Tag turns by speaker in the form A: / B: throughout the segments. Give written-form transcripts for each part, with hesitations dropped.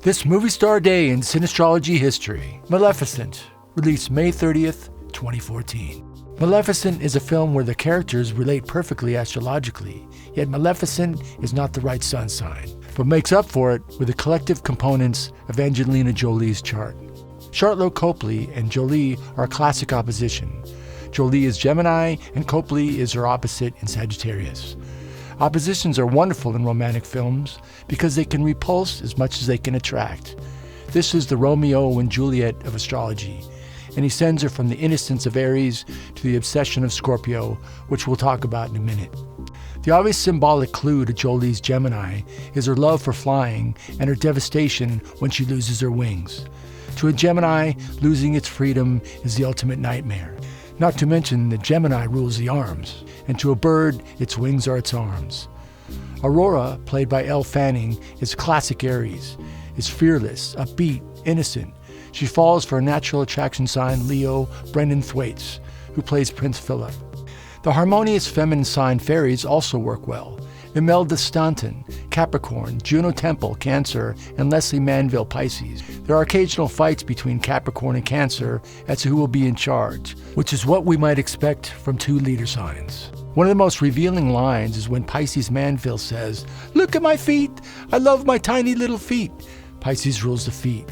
A: This movie star day in Cinestrology history. Maleficent, released May 30th, 2014. Maleficent is a film where the characters relate perfectly astrologically, yet Maleficent is not the right sun sign, but makes up for it with the collective components of Angelina Jolie's chart. Charlotte Copley and Jolie are a classic opposition. Jolie is Gemini and Copley is her opposite in Sagittarius. Oppositions are wonderful in romantic films because they can repulse as much as they can attract. This is the Romeo and Juliet of astrology, and he sends her from the innocence of Aries to the obsession of Scorpio, which we'll talk about in a minute. The obvious symbolic clue to Jolie's Gemini is her love for flying and her devastation when she loses her wings. To a Gemini, losing its freedom is the ultimate nightmare. Not to mention that Gemini rules the arms, and to a bird, its wings are its arms. Aurora, played by Elle Fanning, is classic Aries, is fearless, upbeat, innocent. She falls for a natural attraction sign Leo, Brendan Thwaites, who plays Prince Philip. The harmonious feminine sign fairies also work well. Imelda Staunton, Capricorn, Juno Temple, Cancer, and Leslie Manville, Pisces. There are occasional fights between Capricorn and Cancer as to who will be in charge, which is what we might expect from two leader signs. One of the most revealing lines is when Pisces Manville says, "Look at my feet! I love my tiny little feet." Pisces rules the feet.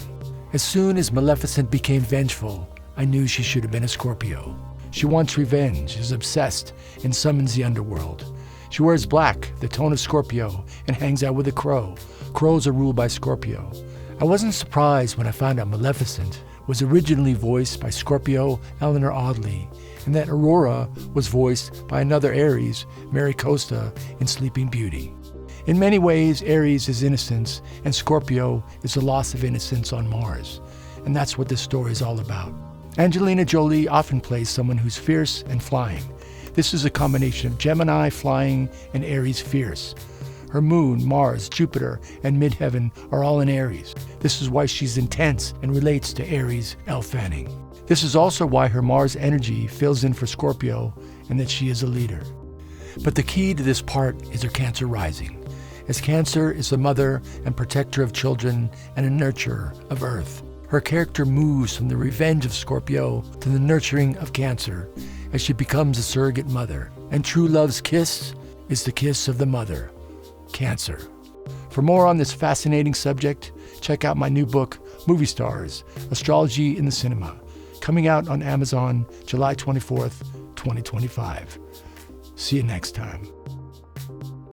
A: As soon as Maleficent became vengeful, I knew she should have been a Scorpio. She wants revenge, is obsessed, and summons the underworld. She wears black, the tone of Scorpio, and hangs out with a crow. Crows are ruled by Scorpio. I wasn't surprised when I found out Maleficent was originally voiced by Scorpio Eleanor Audley, and that Aurora was voiced by another Aries, Mary Costa, in Sleeping Beauty. In many ways, Aries is innocence, and Scorpio is the loss of innocence on Mars. And that's what this story is all about. Angelina Jolie often plays someone who's fierce and flying. This is a combination of Gemini, flying, and Aries, fierce. Her moon, Mars, Jupiter, and midheaven are all in Aries. This is why she's intense and relates to Aries, Elle Fanning. This is also why her Mars energy fills in for Scorpio and that she is a leader. But the key to this part is her Cancer rising, as Cancer is the mother and protector of children and a nurturer of Earth. Her character moves from the revenge of Scorpio to the nurturing of Cancer as she becomes a surrogate mother. And true love's kiss is the kiss of the mother, Cancer. For more on this fascinating subject, check out my new book, Movie Stars, Astrology in the Cinema, coming out on Amazon July 24th, 2025. See you next time.